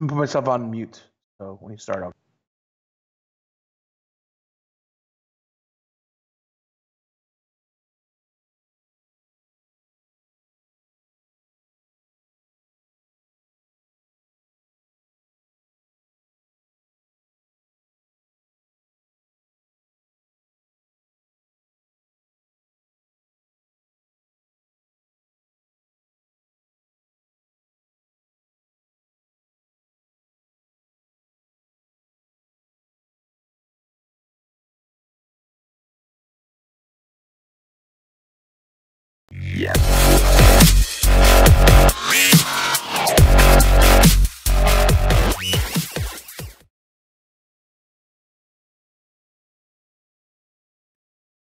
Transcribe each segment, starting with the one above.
I'm put myself on mute. So when you start up.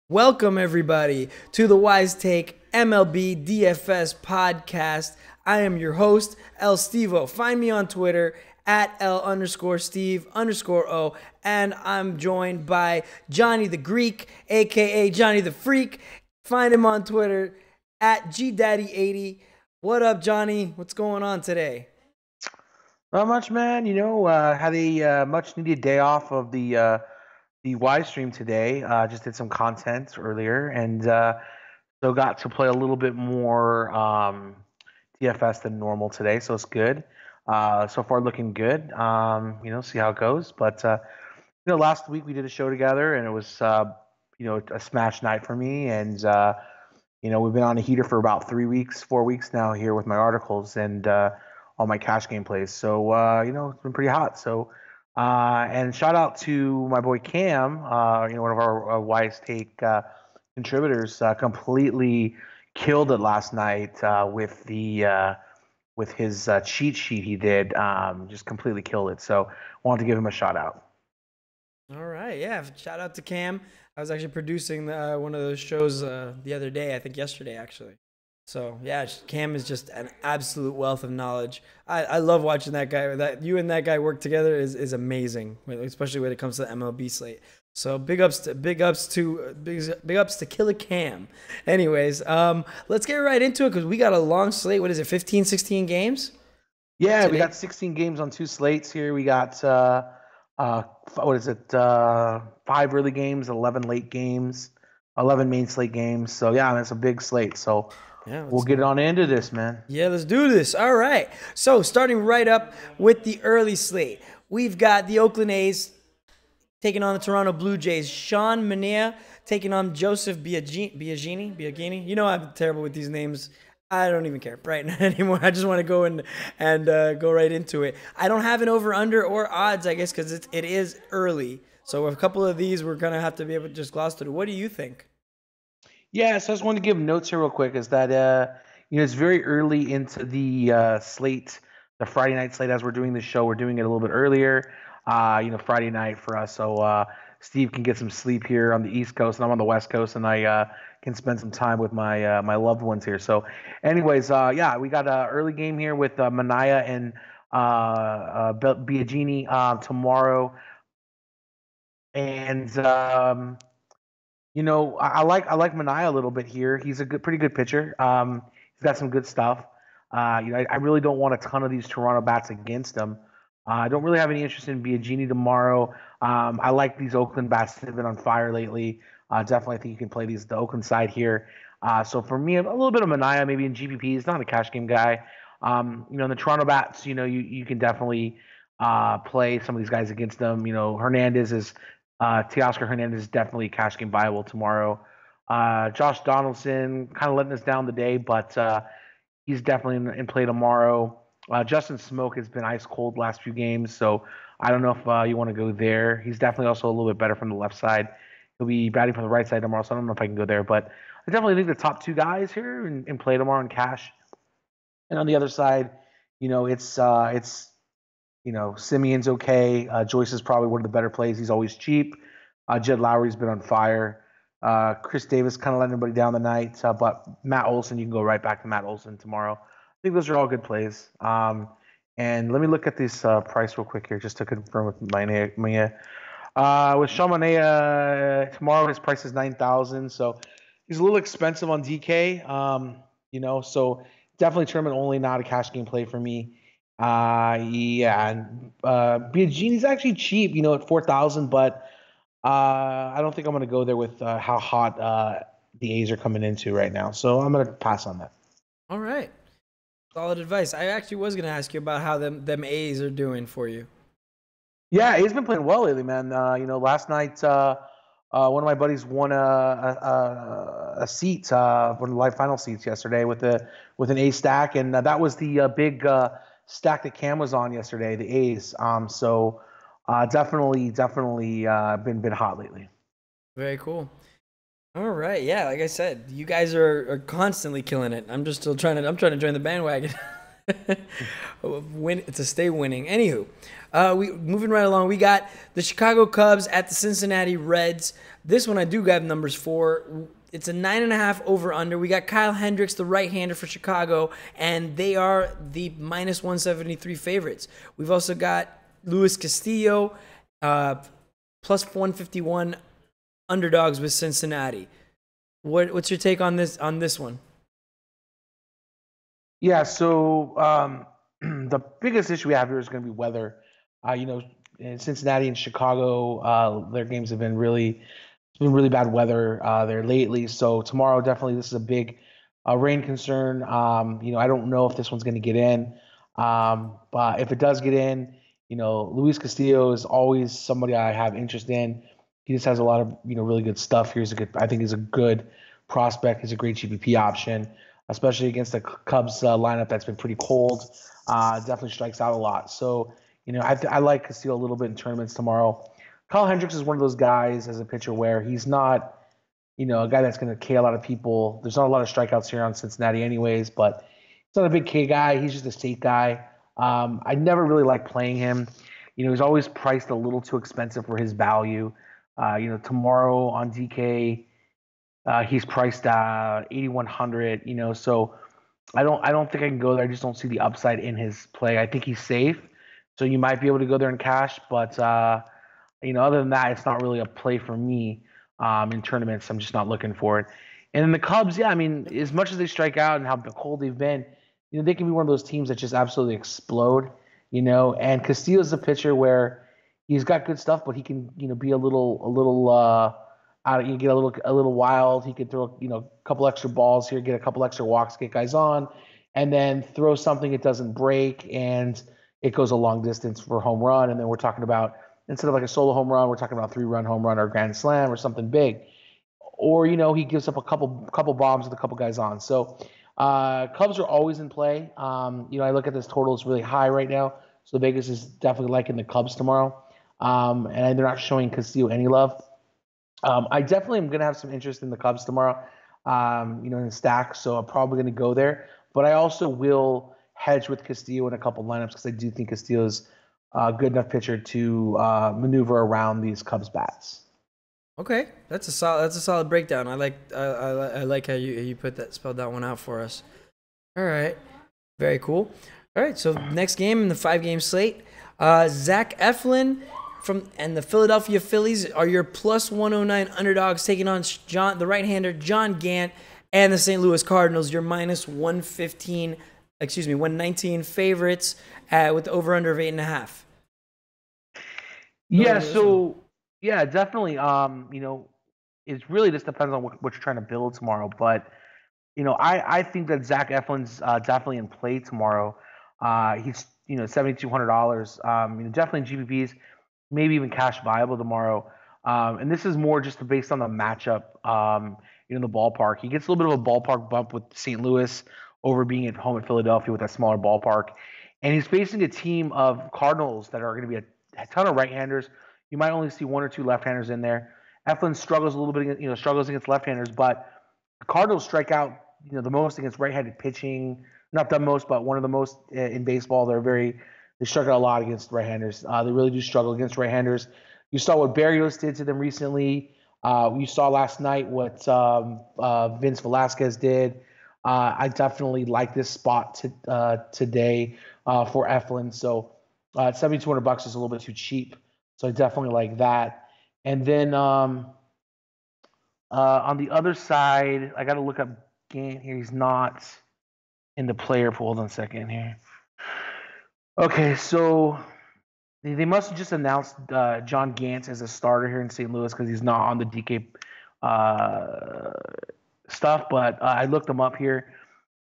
Welcome, everybody, to the Wise Take MLB DFS podcast. I am your host, El Stevo. Find me on Twitter at L_Steve_O. And I'm joined by Johnny the Greek, a.k.a. Johnny the Freak. Find him on Twitter at GDaddy80. What up, Johnny? What's going on today? Not much, man. Had a much needed day off of the Y stream today. Just did some content earlier, and so got to play a little bit more DFS than normal today. So it's good. So far, looking good. See how it goes. But last week we did a show together, and it was a smash night for me. And we've been on a heater for about 3 weeks, 4 weeks now here with my articles and all my cash game plays. So it's been pretty hot. So and shout out to my boy Cam, one of our Wise Take contributors, completely killed it last night with his cheat sheet he did. Just completely killed it. So wanted to give him a shout out. All right, yeah. Shout out to Cam. I was actually producing one of those shows the other day. I think yesterday, actually. So yeah, Cam is just an absolute wealth of knowledge. I love watching that guy. That you and that guy work together is amazing, especially when it comes to the MLB slate. So big ups to Killer Cam. Anyways, let's get right into it because we got a long slate. What is it? 15, 16 games? Yeah, today? we got 16 games on 2 slates here. We got what is it? 5 early games, 11 late games, 11 main slate games. So yeah, that's a big slate. So Yeah, we'll get on into this, man. Yeah, let's do this. All right. So starting right up with the early slate, we've got the Oakland A's taking on the Toronto Blue Jays. Sean Manaea taking on Joseph Biagini. You know I'm terrible with these names. I don't even care right now anymore. I just want to go and go right into it. I don't have an over/under or odds, I guess, because it is early. So a couple of these we're gonna have to be able to just gloss through. What do you think? Yeah, so I just wanted to give notes here real quick. Is that it's very early into the slate, the Friday night slate. As we're doing this show, we're doing it a little bit earlier. Friday night for us, so Steve can get some sleep here on the East Coast, and I'm on the West Coast, and I can spend some time with my loved ones here. So, anyways, yeah, we got an early game here with Manaea and Biagini tomorrow, and I like Manaea a little bit here. He's a pretty good pitcher. He's got some good stuff. I really don't want a ton of these Toronto bats against him. I don't really have any interest in Biagini tomorrow. I like these Oakland bats that have been on fire lately. Definitely, I think you can play the Oakland side here. So for me, a little bit of Manaea maybe in GPP. He's not a cash game guy. In the Toronto bats, you can definitely play some of these guys against them. Hernandez is Teoscar Hernandez is definitely cash game viable tomorrow. Josh Donaldson kind of letting us down today, but he's definitely in play tomorrow. Justin Smoke has been ice cold last few games, so I don't know if you want to go there. He's definitely also a little bit better from the left side. He'll be batting from the right side tomorrow, so I don't know if I can go there. But I definitely think the top two guys here in play tomorrow in cash. And on the other side, Simeon's okay. Joyce is probably one of the better plays. He's always cheap. Jed Lowry's been on fire. Chris Davis kind of letting everybody down the night. But Matt Olson, you can go right back to Matt Olson tomorrow. I think those are all good plays. And let me look at this price real quick here just to confirm with Mania. With Sean Manaea, tomorrow his price is 9,000. So he's a little expensive on DK. So definitely tournament only, not a cash game play for me. Yeah, and Biagini's actually cheap, at 4,000, but I don't think I'm going to go there with how hot the A's are coming into right now. So I'm going to pass on that. All right. Solid advice. I actually was going to ask you about how them A's are doing for you. Yeah, he's been playing well lately, man. Last night one of my buddies won a seat, one of the live final seats yesterday with an A stack, and that was the big stack that Cam was on yesterday, the A's. Definitely been hot lately. Very cool. All right, yeah, like I said, you guys are constantly killing it. I'm just still trying to join the bandwagon, win to stay winning. Anywho, we moving right along. We got the Chicago Cubs at the Cincinnati Reds. This one I do got numbers for. It's a 9.5 over under. We got Kyle Hendricks, the right-hander for Chicago, and they are the minus 173 favorites. We've also got Luis Castillo, plus 151 underdogs with Cincinnati. What's your take on this one? Yeah, so the biggest issue we have here is going to be weather. In Cincinnati and Chicago, their games have been it's been really bad weather there lately. So tomorrow, definitely, this is a big rain concern. I don't know if this one's going to get in, but if it does get in, Luis Castillo is always somebody I have interest in. He just has a lot of really good stuff. I think he's a good prospect. He's a great GPP option, especially against the Cubs lineup that's been pretty cold. Definitely strikes out a lot. So I like Castillo a little bit in tournaments tomorrow. Kyle Hendricks is one of those guys as a pitcher where he's not a guy that's going to K a lot of people. There's not a lot of strikeouts here on Cincinnati anyways, but he's not a big K guy. He's just a state guy. I never really like playing him. He's always priced a little too expensive for his value. Tomorrow on DK, he's priced 8,100. So I don't think I can go there. I just don't see the upside in his play. I think he's safe, so you might be able to go there in cash, but other than that, it's not really a play for me in tournaments. I'm just not looking for it. And then the Cubs, yeah, I mean, as much as they strike out and how cold they've been, they can be one of those teams that just absolutely explode. And Castillo's a pitcher where he's got good stuff, but he can, be a little out. You get a little wild. He could throw, a couple extra balls here, get a couple extra walks, get guys on, and then throw something it doesn't break and it goes a long distance for a home run. And then we're talking about, instead of like a solo home run, we're talking about a 3-run home run or a grand slam or something big. Or he gives up a couple bombs with a couple guys on. So Cubs are always in play. I look at this total; it's really high right now. So Vegas is definitely liking the Cubs tomorrow, and they're not showing Castillo any love. I definitely am going to have some interest in the Cubs tomorrow. In the stack, so I'm probably going to go there. But I also will hedge with Castillo in a couple lineups because I do think Castillo's a good enough pitcher to maneuver around these Cubs bats. Okay, that's a solid breakdown. I like how you spelled that one out for us. All right, very cool. All right, so next game in the 5-game slate, Zach Eflin and the Philadelphia Phillies are your plus 109 underdogs taking on the right-hander John Gant and the St. Louis Cardinals, your minus 119 favorites with the over-under of 8.5. Yeah, so yeah, definitely. It really just depends on what you're trying to build tomorrow. But I think that Zach Eflin's definitely in play tomorrow. He's $7,200. Definitely in GPPs, maybe even cash viable tomorrow. And this is more just based on the matchup. In the ballpark, he gets a little bit of a ballpark bump with St. Louis over being at home at Philadelphia with that smaller ballpark, and he's facing a team of Cardinals that are going to be a ton of right-handers. You might only see one or two left-handers in there. Eflin struggles a little bit, struggles against left-handers, but the Cardinals strike out, the most against right-handed pitching. Not the most, but one of the most in baseball. They strike out a lot against right-handers. They really do struggle against right-handers. You saw what Berrios did to them recently. You saw last night what Vince Velasquez did. I definitely like this spot today for Eflin. So $7,200 is a little bit too cheap. So I definitely like that. And then on the other side, I got to look up Gant here. He's not in the player pool. Hold on a second here. Okay, so they must have just announced John Gantz as a starter here in St. Louis because he's not on the DK uh, stuff. But I looked him up here.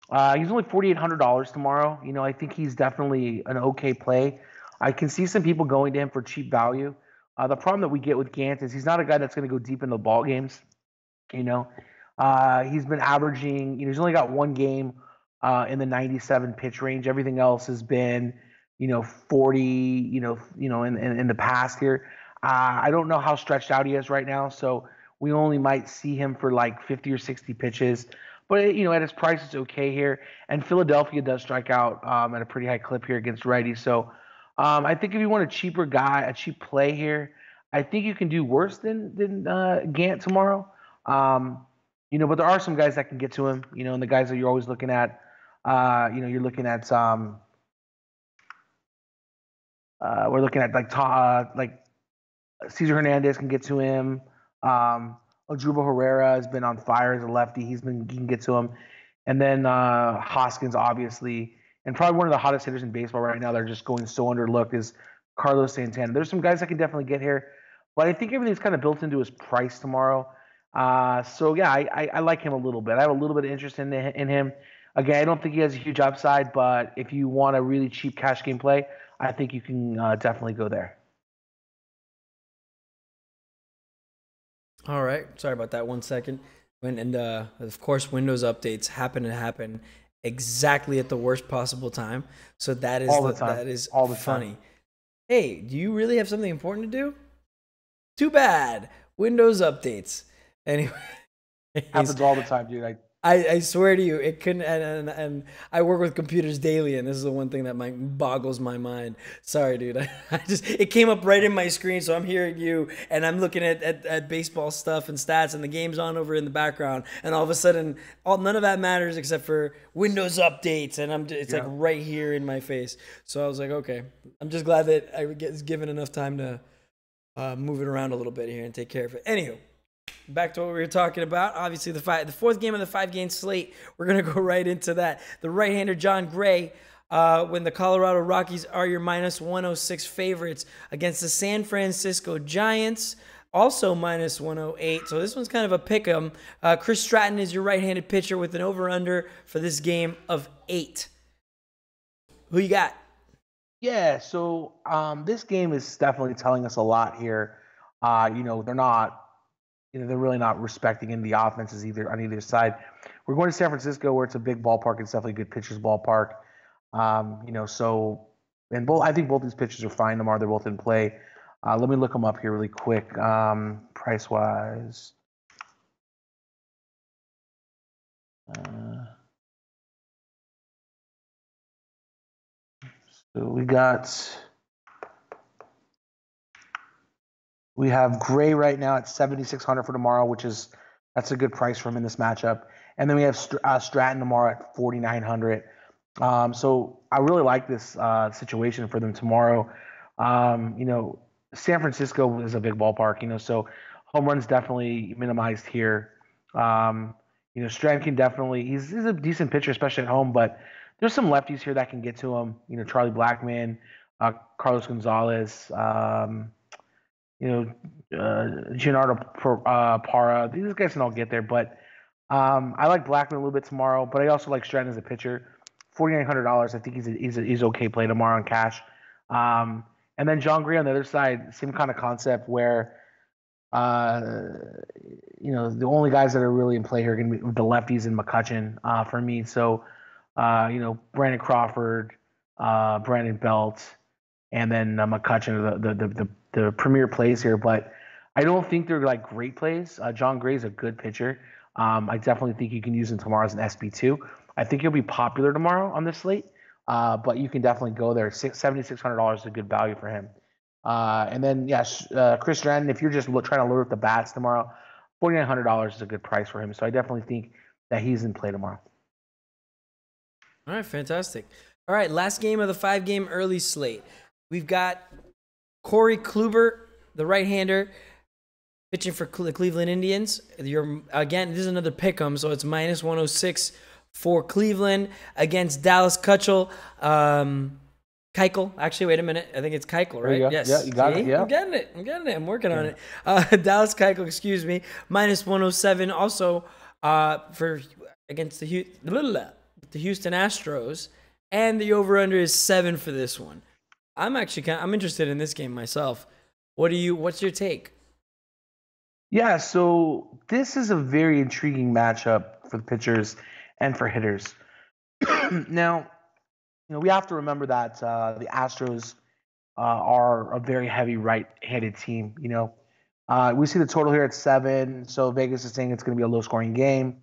He's only $4,800 tomorrow. I think he's definitely an okay play. I can see some people going to him for cheap value. The problem that we get with Gant is he's not a guy that's going to go deep into ball games. He's been averaging. He's only got one game in the 97 pitch range. Everything else has been, 40. In the past here. I don't know how stretched out he is right now, so we only might see him for like 50 or 60 pitches. But at his price, it's okay here. And Philadelphia does strike out at a pretty high clip here against righties. So I think if you want a cheaper guy, a cheap play here, I think you can do worse than Gant tomorrow. But there are some guys that can get to him. And the guys that you're always looking at. You're looking at we're looking at like Cesar Hernandez can get to him. Odubel Herrera has been on fire as a lefty. He can get to him. And then Hoskins, obviously, and probably one of the hottest hitters in baseball right now. They're just going so underlooked is Carlos Santana. There's some guys that can definitely get here, but I think everything's kind of built into his price tomorrow. So yeah, I like him a little bit. I have a little bit of interest in him. Again, I don't think he has a huge upside, but if you want a really cheap cash game play, I think you can definitely go there. All right. Sorry about that. 1 second. Of course, Windows updates happen exactly at the worst possible time. So that is that is all the funny. Time. Hey, do you really have something important to do? Too bad. Windows updates. Anyway, happens all the time, dude. I swear to you, it couldn't. And I work with computers daily, and this is the one thing that boggles my mind. Sorry, dude. It came up right in my screen, so I'm hearing you, and I'm looking at baseball stuff and stats, and the game's on over in the background, and all of a sudden, none of that matters except for Windows updates, and it's like right here in my face. So I was like, okay, I'm just glad that I get given enough time to move it around a little bit here and take care of it. Anywho. Back to what we were talking about. Obviously, the fourth game of the 5-game slate. We're going to go right into that. The right-hander, John Gray, when the Colorado Rockies are your minus 106 favorites against the San Francisco Giants, also minus 108. So this one's kind of a pick-em. Chris Stratton is your right-handed pitcher with an over-under for this game of 8. Who you got? Yeah, so this game is definitely telling us a lot here. They're not... they're really not respecting in the offenses either on either side. We're going to San Francisco where it's a big ballpark. It's definitely a good pitcher's ballpark. I think both these pitchers are fine tomorrow. They're both in play. Let me look them up here really quick. Price wise. So we have Gray right now at 7,600 for tomorrow, that's a good price for him in this matchup. And then we have Stratton tomorrow at 4,900. So I really like this situation for them tomorrow. San Francisco is a big ballpark, so home runs definitely minimized here. Stratton can definitely he's a decent pitcher, especially at home, but there's some lefties here that can get to him. Charlie Blackmon, Carlos Gonzalez. Giancarlo Parra. These guys can all get there, but I like Blackmon a little bit tomorrow. But I also like Stratton as a pitcher. $4,900. I think he's okay play tomorrow on cash. And then John Gray on the other side, same kind of concept where the only guys that are really in play here are going to be the lefties and McCutchen for me. So Brandon Crawford, Brandon Belt, and then McCutchen are the premier plays here, but I don't think they're like great plays. John Gray's a good pitcher. I definitely think you can use him tomorrow as an SB2. I think he'll be popular tomorrow on this slate, but you can definitely go there. $7,600 is a good value for him. And then, Chris Stratton, if you're just trying to load up the bats tomorrow, $4,900 is a good price for him. So I definitely think that he's in play tomorrow. All right, fantastic. All right, last game of the 5-game early slate. We've got Corey Kluber, the right-hander, pitching for the Cleveland Indians. Again, this is another pick-em, so it's minus 106 for Cleveland against Dallas Keuchel. Kyle Keuchel. Actually, wait a minute. I think it's Keuchel, There you right? go. Yes. Yeah, you got See? it. Yeah. I'm getting it. I'm working on it. Dallas Keuchel, excuse me, minus 107. Also, for against the Houston Astros, and the over/under is 7 for this one. I'm interested in this game myself. What's your take? Yeah, so this is a very intriguing matchup for the pitchers and for hitters. Now, we have to remember that the Astros are a very heavy right-handed team. We see the total here at 7, so Vegas is saying it's going to be a low-scoring game.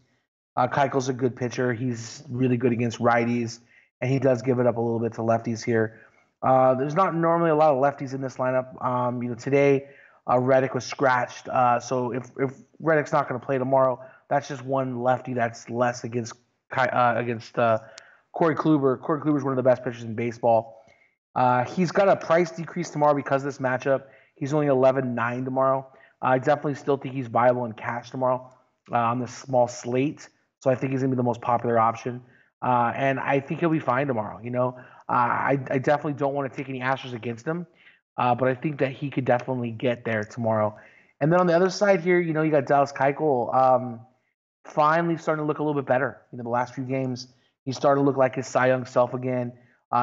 Keuchel's a good pitcher. He's really good against righties, and he does give it up a little bit to lefties here. There's not normally a lot of lefties in this lineup. Today Reddick was scratched, so if Reddick's not going to play tomorrow, that's just one lefty that's less against Corey Kluber. Corey Kluber is one of the best pitchers in baseball. He's got a price decrease tomorrow because of this matchup. He's only 11.9 tomorrow. I definitely still think he's viable in cash tomorrow on this small slate. So I think he's going to be the most popular option. And I think he'll be fine tomorrow. I definitely don't want to take any Astros against him. But I think that he could definitely get there tomorrow. And then on the other side here, you got Dallas Keuchel finally starting to look a little bit better. The last few games, he started to look like his Cy Young self again.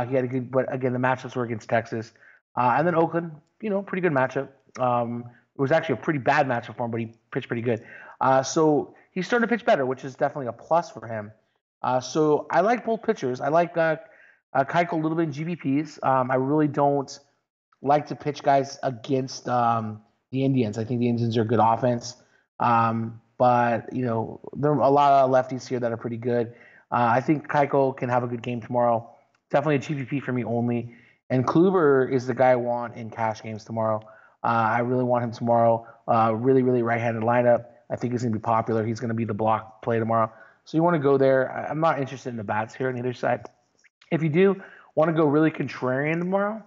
He had a good, but again, the matchups were against Texas. And then Oakland, pretty good matchup. It was actually a pretty bad matchup for him, but he pitched pretty good. So he's starting to pitch better, which is definitely a plus for him. So I like both pitchers. I like Keuchel a little bit in GBPs. I really don't like to pitch guys against the Indians. I think the Indians are a good offense. But, there are a lot of lefties here that are pretty good. I think Keuchel can have a good game tomorrow. Definitely a GPP for me only. And Kluber is the guy I want in cash games tomorrow. I really want him tomorrow. Really, really right-handed lineup. I think he's going to be popular. He's going to be the block play tomorrow. So you want to go there. I'm not interested in the bats here on either side. If you do want to go really contrarian tomorrow,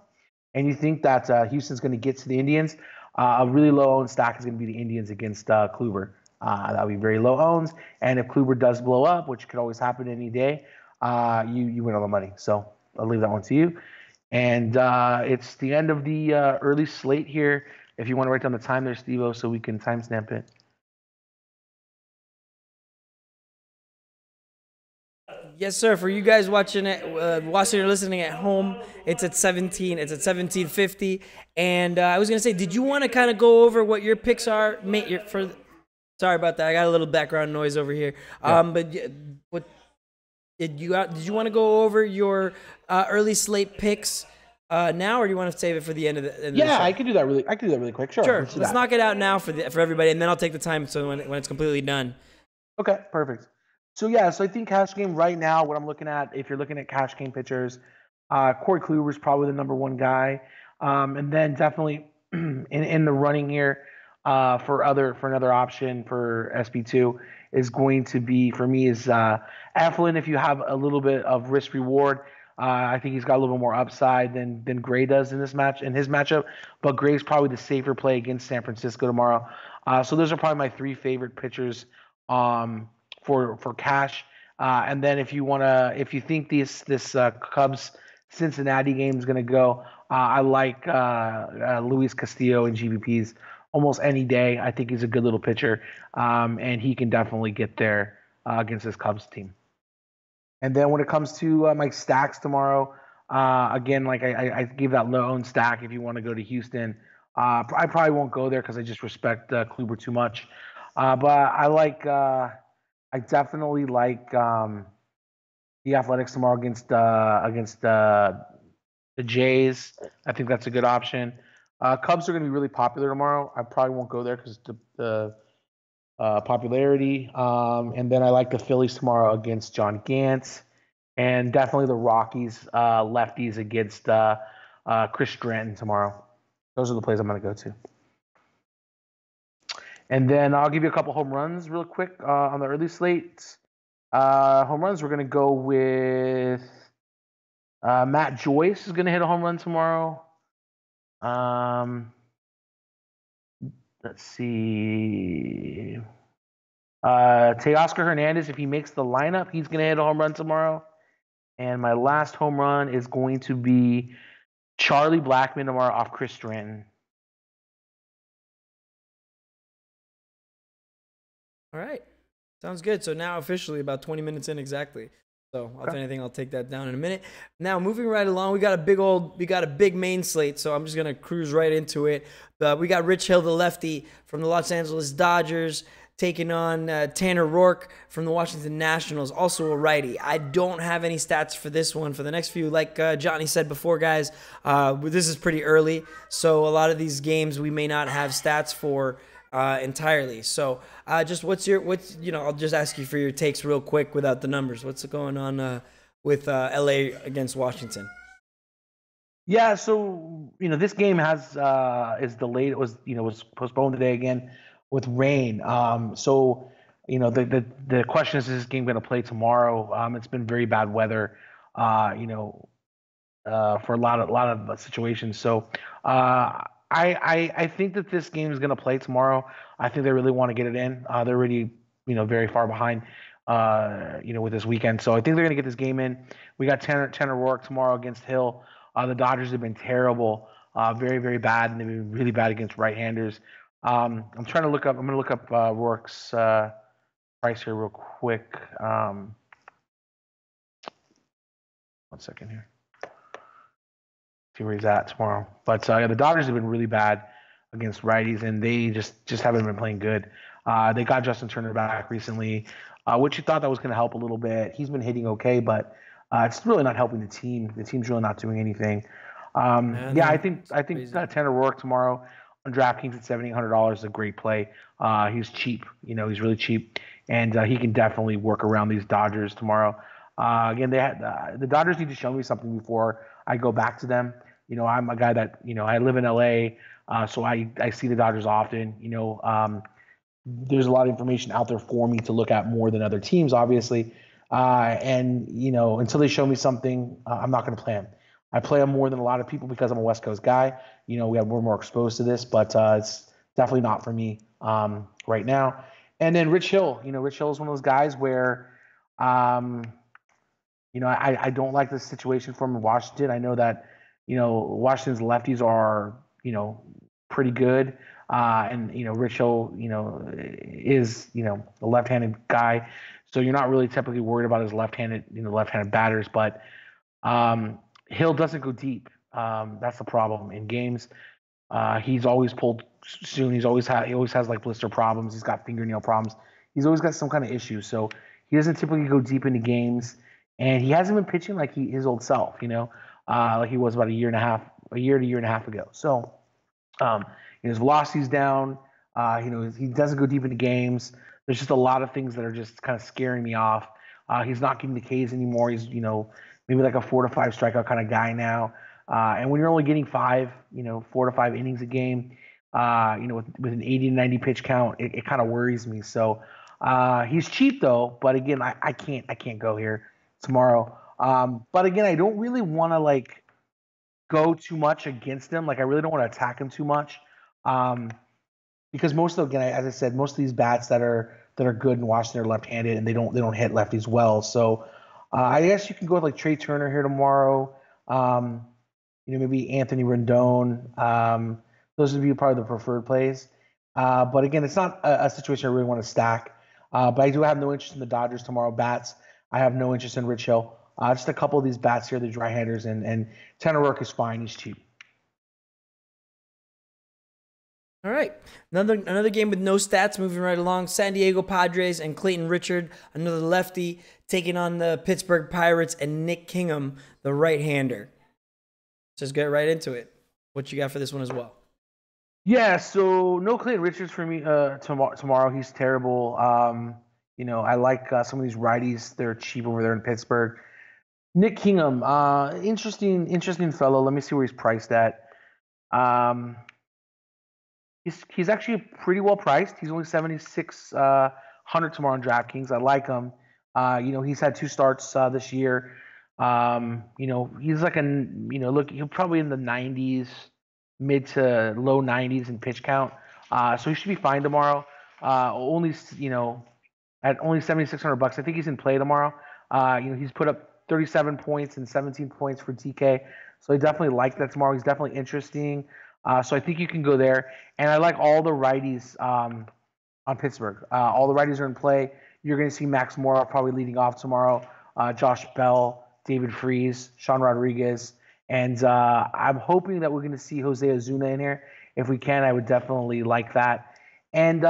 and you think that Houston's going to get to the Indians, a really low-owned stack is going to be the Indians against Kluber. That would be very low owns. And if Kluber does blow up, which could always happen any day, you win all the money. So I'll leave that one to you. And it's the end of the early slate here. If you want to write down the time there, Stevo, so we can timestamp it. Yes, sir. For you guys watching or listening at home, it's at 17. It's at 17:50. And I was gonna say, did you want to kind of go over what your picks are? Sorry about that. I got a little background noise over here. Yeah. But what did you want to go over your early slate picks now, or do you want to save it for the end of the? Yeah, I can do that really quick. Sure. Let's knock it out now for everybody, and then I'll take the time so when it's completely done. Okay, perfect. So I think cash game right now, what I'm looking at, if you're looking at cash game pitchers, Corey Kluber is probably the number one guy, and then definitely in the running here for another option for SP2 is going to be for me is Eflin. If you have a little bit of risk reward, I think he's got a little bit more upside than Gray does in his matchup. But Gray's probably the safer play against San Francisco tomorrow. So those are probably my 3 favorite pitchers for cash. And then if you think this Cubs Cincinnati game is going to go, I like Luis Castillo in GBPs almost any day. I think he's a good little pitcher, and he can definitely get there against this Cubs team. And then when it comes to my stacks tomorrow, again, like I gave that low-owned stack if you want to go to Houston. I probably won't go there because I just respect Kluber too much. But I definitely like the Athletics tomorrow against the Jays. I think that's a good option. Cubs are going to be really popular tomorrow. I probably won't go there because the popularity. And then I like the Phillies tomorrow against John Gant, and definitely the Rockies lefties against Chris Stratton tomorrow. Those are the plays I'm going to go to. And then I'll give you a couple home runs real quick on the early slate. Home runs, we're going to go with Matt Joyce is going to hit a home run tomorrow. Let's see. Teoscar Hernandez, if he makes the lineup, he's going to hit a home run tomorrow. And my last home run is going to be Charlie Blackmon tomorrow off Chris Stratton. All right. Sounds good. So now officially about 20 minutes in exactly. So if Okay. anything, I'll take that down in a minute. Now moving right along, we got a big main slate. So I'm just gonna cruise right into it. We got Rich Hill, the lefty from the Los Angeles Dodgers, taking on Tanner Roark from the Washington Nationals, also a righty. I don't have any stats for this one. For the next few, like Johnny said before, guys, this is pretty early, so a lot of these games we may not have stats for entirely. So I'll just ask you for your takes real quick without the numbers. What's going on with LA against Washington? Yeah, so this game is delayed. It was postponed today again with rain. So the question is this game going to play tomorrow? It's been very bad weather, for a lot of situations. So I think that this game is going to play tomorrow. I think they really want to get it in. They're already very far behind. With this weekend, so I think they're going to get this game in. We got Tanner Roark tomorrow against Hill. The Dodgers have been terrible, very, very bad, and they've been really bad against right-handers. I'm going to look up Rourke's price here real quick. 1 second here. See where he's at tomorrow. But the Dodgers have been really bad against righties, and they just haven't been playing good. They got Justin Turner back recently, which you thought that was going to help a little bit. He's been hitting okay, but it's really not helping the team. The team's really not doing anything. I think Tanner Roark tomorrow on DraftKings at $7,800 is a great play. He's cheap. He's really cheap, and he can definitely work around these Dodgers tomorrow. Again, the Dodgers need to show me something before I go back to them. I'm a guy that I live in LA, so I see the Dodgers often. There's a lot of information out there for me to look at more than other teams, obviously. And until they show me something, I'm not going to play them. I play them more than a lot of people because I'm a West Coast guy. We're more exposed to this, but it's definitely not for me right now. And then Rich Hill. Rich Hill is one of those guys where, I don't like the situation from Washington. I know that, Washington's lefties are, pretty good. And Rich Hill, is a left-handed guy, so you're not really typically worried about his left-handed batters. But Hill doesn't go deep. That's the problem in games. He's always pulled soon. He always has like blister problems. He's got fingernail problems. He's always got some kind of issue. So he doesn't typically go deep into games, and he hasn't been pitching like his old self. Like he was about a year to a year and a half ago. So. His velocity's down. He doesn't go deep into games. There's just a lot of things that are just kind of scaring me off. He's not getting the Ks anymore. He's maybe like a 4 to 5 strikeout kind of guy now. And when you're only getting 4 to 5 innings a game, with an 80 to 90 pitch count, it kind of worries me. So he's cheap though. But again, I can't go here tomorrow. But again, I don't really want to go too much against him. I really don't want to attack him too much. Because as I said, most of these bats that are good in Washington are left-handed, and they don't hit lefties well. So I guess you can go with Trey Turner here tomorrow. Maybe Anthony Rendon. Those would be probably the preferred plays. But again, it's not a situation I really want to stack. But I do have no interest in the Dodgers tomorrow bats. I have no interest in Rich Hill. Just a couple of these bats here, the right-handers, and Tanner Roark is fine. He's cheap. All right, another game with no stats. Moving right along, San Diego Padres and Clayton Richard, another lefty, taking on the Pittsburgh Pirates and Nick Kingham, the right-hander. Just get right into it. What you got for this one as well? Yeah, so no Clayton Richards for me tomorrow. He's terrible. I like some of these righties. They're cheap over there in Pittsburgh. Nick Kingham, interesting fellow. Let me see where he's priced at. He's actually pretty well priced. He's only 7,600 tomorrow on DraftKings. I like him. He's had 2 starts this year. He's he'll probably in the 90s, mid to low 90s in pitch count. So he should be fine tomorrow. At only $7,600. I think he's in play tomorrow. He's put up 37 points and 17 points for TK. So I definitely like that tomorrow. He's definitely interesting. So I think you can go there. And I like all the righties on Pittsburgh. All the righties are in play. You're going to see Max Mora probably leading off tomorrow. Josh Bell, David Freese, Sean Rodriguez. And I'm hoping that we're going to see Jose Ozuna in here. If we can, I would definitely like that. And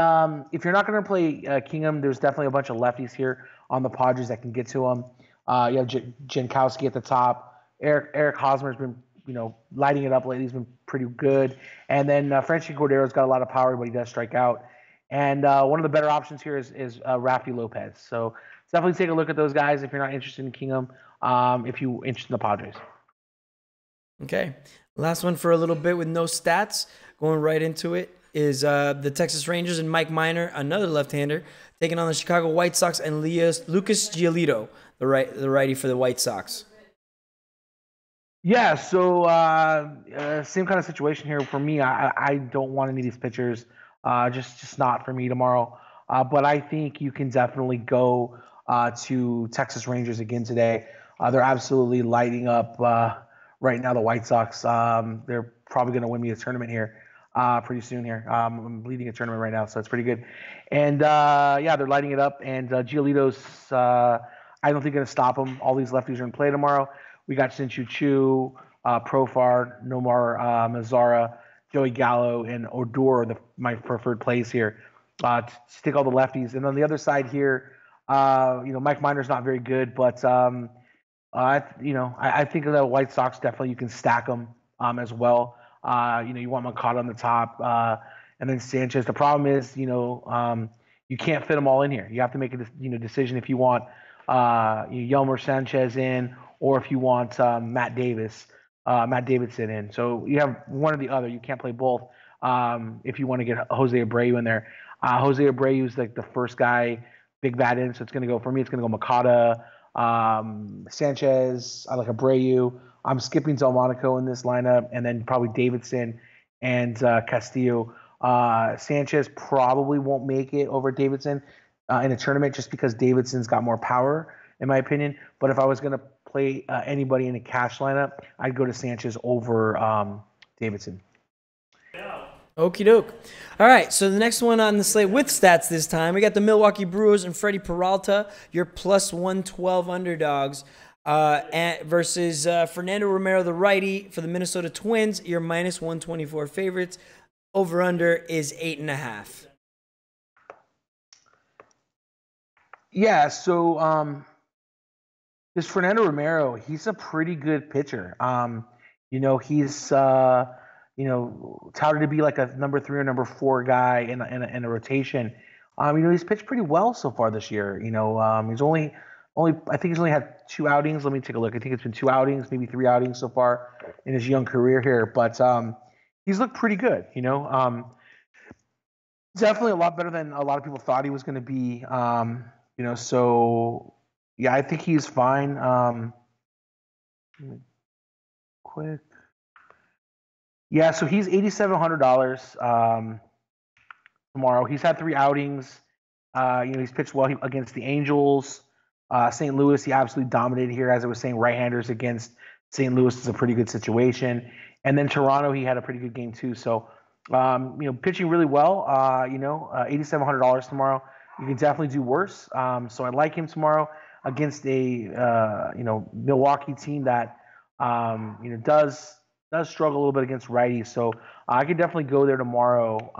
if you're not going to play Kingham, there's definitely a bunch of lefties here on the Padres that can get to him. You have Jankowski at the top. Eric Hosmer's been, lighting it up lately. He's been pretty good. And then Franchi Cordero's got a lot of power, but he does strike out. And one of the better options here is Rafi Lopez. So definitely take a look at those guys if you're not interested in Kingham, if you're interested in the Padres. Okay. Last one for a little bit with no stats. Going right into it is the Texas Rangers and Mike Minor, another left-hander, taking on the Chicago White Sox and Lucas Giolito, the righty for the White Sox. Yeah, so same kind of situation here for me. I don't want any of these pitchers. Just not for me tomorrow. But I think you can definitely go to Texas Rangers again today. They're absolutely lighting up right now, the White Sox. They're probably going to win me a tournament here pretty soon here. I'm leading a tournament right now, so it's pretty good. And, they're lighting it up. And Giolito's, I don't think going to stop them. All these lefties are in play tomorrow. We got Shin-Chu Chu, Profar, Nomar Mazara, Joey Gallo, and Odor, my preferred plays here. To stick all the lefties. And on the other side here, Mike Minor's not very good, but I think of the White Sox definitely you can stack them as well. You want Makata on the top, and then Sanchez. The problem is, you can't fit them all in here. You have to make a decision if you want Yelmer Sanchez in, or if you want Matt Davidson in. So you have one or the other. You can't play both if you want to get Jose Abreu in there. Jose Abreu is like the first guy, big bat in. So it's going to go, for me, it's going to go Makata, Sanchez, I like Abreu. I'm skipping Delmonico in this lineup, and then probably Davidson and Castillo. Sanchez probably won't make it over Davidson in a tournament just because Davidson's got more power, in my opinion. But if I was going to play anybody in a cash lineup, I'd go to Sanchez over Davidson. Okie doke. All right, so the next one on the slate with stats this time, we got the Milwaukee Brewers and Freddie Peralta, your plus 112 underdogs, versus Fernando Romero, the righty for the Minnesota Twins, your minus 124 favorites. Over-under is 8.5. Yeah, so this Fernando Romero, he's a pretty good pitcher. He's touted to be like a number 3 or number 4 guy in a rotation. He's pitched pretty well so far this year. He's only I think he's only had 2 outings. Let me take a look. I think it's been 2 outings, maybe 3 outings so far in his young career here. But he's looked pretty good. Definitely a lot better than a lot of people thought he was going to be. So yeah, I think he's fine. Quick. Yeah, so he's $8,700 tomorrow. He's had 3 outings. He's pitched well against the Angels. St. Louis, he absolutely dominated here. As I was saying, right-handers against St. Louis is a pretty good situation. And then Toronto, he had a pretty good game too. So, pitching really well. $8,700 tomorrow. You can definitely do worse. So I like him tomorrow against a Milwaukee team that does struggle a little bit against righties. So I could definitely go there tomorrow.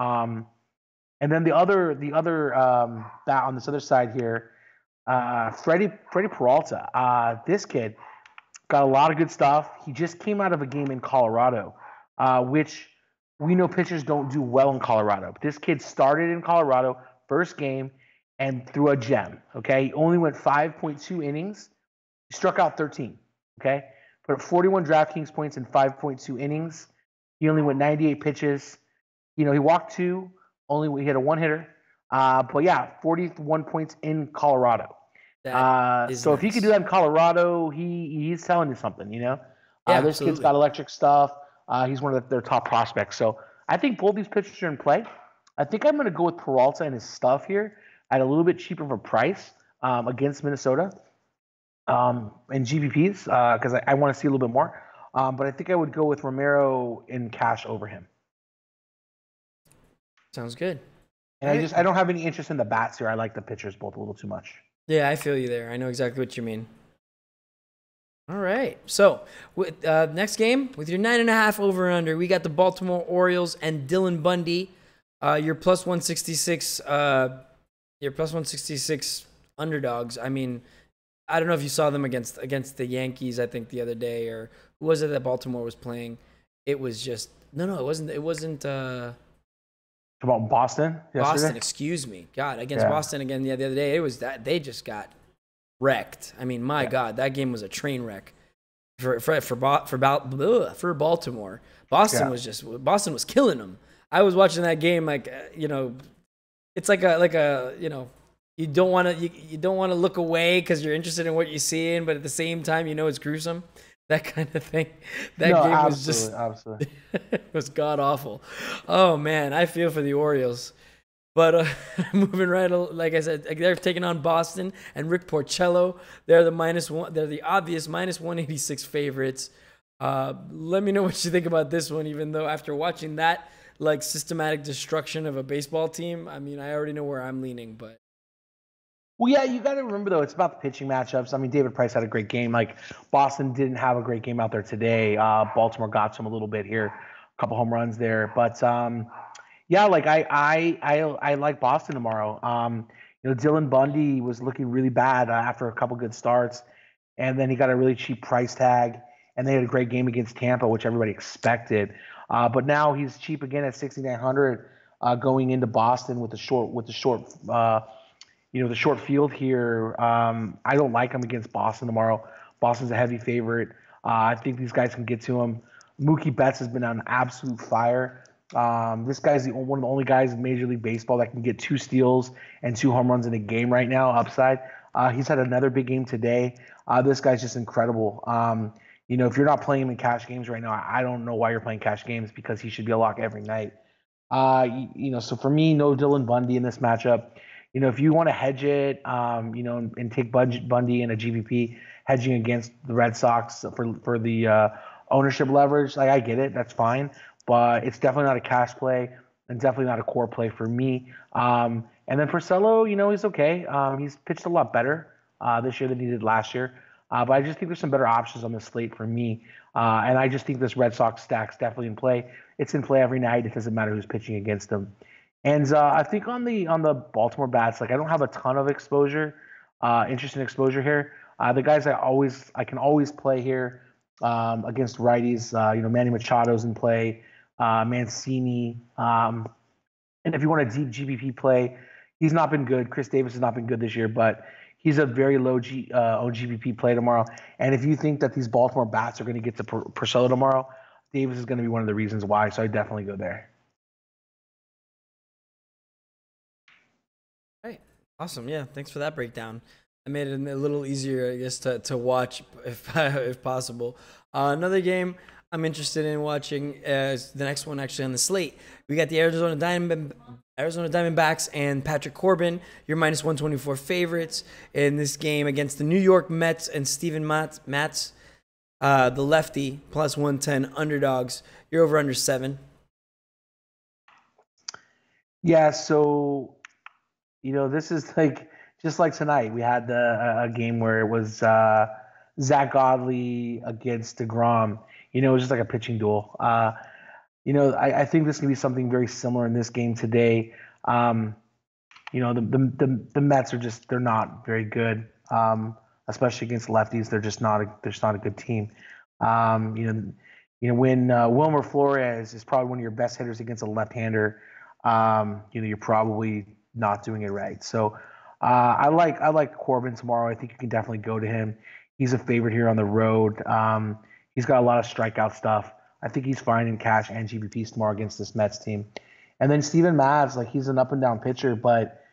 And then the other bat on this other side here, Freddie Peralta. This kid got a lot of good stuff. He just came out of a game in Colorado, which we know pitchers don't do well in Colorado. But this kid started in Colorado, first game, and threw a gem. Okay, he only went 5.2 innings. He struck out 13. Okay, put up 41 DraftKings points in 5.2 innings. He only went 98 pitches. He walked 2. He hit a 1-hitter. But yeah, 41 points in Colorado. So nice. If he could do that in Colorado, he's telling you something, Yeah, this kid's got electric stuff. He's one of their top prospects. So I think both these pitchers are in play. I think I'm going to go with Peralta and his stuff here at a little bit cheaper of a price against Minnesota in GPPs because I want to see a little bit more. But I think I would go with Romero in cash over him. Sounds good. And I don't have any interest in the bats here. I like the pitchers both a little too much. Yeah, I feel you there. I know exactly what you mean. All right. So, with next game, with your 9.5 over and under, we got the Baltimore Orioles and Dylan Bundy. Your plus 166. Your plus 166 underdogs. I mean, I don't know if you saw them against the Yankees. I think the other day, or who was it that Baltimore was playing? It was just no. It wasn't. It wasn't. About Boston yesterday? Boston, excuse me. God, against Boston again the other day, it was that they just got wrecked. I mean, my God, that game was a train wreck for Baltimore. Boston was killing them. I was watching that game like it's like a you don't want to look away because you're interested in what you're seeing, but at the same time it's gruesome. That kind of thing. That game was just absolutely. It was god awful. Oh man, I feel for the Orioles. But moving right, like I said, they're taking on Boston and Rick Porcello. They're the -1. They're the obvious -186 favorites. Let me know what you think about this one. Even though after watching that systematic destruction of a baseball team, I mean, I already know where I'm leaning, but. Well, yeah, you got to remember, though, it's about the pitching matchups. I mean, David Price had a great game. Boston didn't have a great game out there today. Baltimore got some a little bit here, a couple home runs there. But, yeah, I like Boston tomorrow. Dylan Bundy was looking really bad after a couple good starts. And then he got a really cheap price tag. And they had a great game against Tampa, which everybody expected. But now he's cheap again at 6,900 going into Boston with the short field here. I don't like him against Boston tomorrow. Boston's a heavy favorite. I think these guys can get to him. Mookie Betts has been on absolute fire. This guy's one of the only guys in Major League Baseball that can get 2 steals and 2 home runs in a game right now, upside. He's had another big game today. This guy's just incredible. If you're not playing him in cash games right now, I don't know why you're playing cash games because he should be a lock every night. So for me, no Dylan Bundy in this matchup. If you want to hedge it, and take Bundy in a GPP, hedging against the Red Sox for the ownership leverage, I get it, that's fine, but it's definitely not a cash play and definitely not a core play for me. And then Porcello, he's okay. He's pitched a lot better this year than he did last year, but I just think there's some better options on the slate for me. And I just think this Red Sox stack's definitely in play. It's in play every night. It doesn't matter who's pitching against them. And I think on the Baltimore bats, I don't have a ton of interest in exposure here. The guys I can always play here against righties. Manny Machado's in play, Mancini, and if you want a deep GPP play, he's not been good. Chris Davis has not been good this year, but he's a very low GPP play tomorrow. And if you think that these Baltimore bats are going to get to Porcello tomorrow, Davis is going to be one of the reasons why. So I definitely go there. Awesome. Yeah. Thanks for that breakdown. I made it a little easier, I guess, to watch if possible. Another game I'm interested in watching is the next one actually on the slate. We got the Arizona Diamondbacks and Patrick Corbin, your -124 favorites in this game against the New York Mets and Steven Matz, the lefty, +110 underdogs. You're over under 7. Yeah. So. This is just like tonight. We had a game where it was Zach Godley against DeGrom. It was just like a pitching duel. I think this can be something very similar in this game today. The Mets they're not very good, especially against lefties. They're just not a good team. When Wilmer Flores is probably one of your best hitters against a left-hander, you're probably not doing it right. So I like Corbin tomorrow. I think you can definitely go to him. He's a favorite here on the road. He's got a lot of strikeout stuff. I think he's fine in cash and GPPs tomorrow against this Mets team. And then Steven Matz, he's an up and down pitcher, but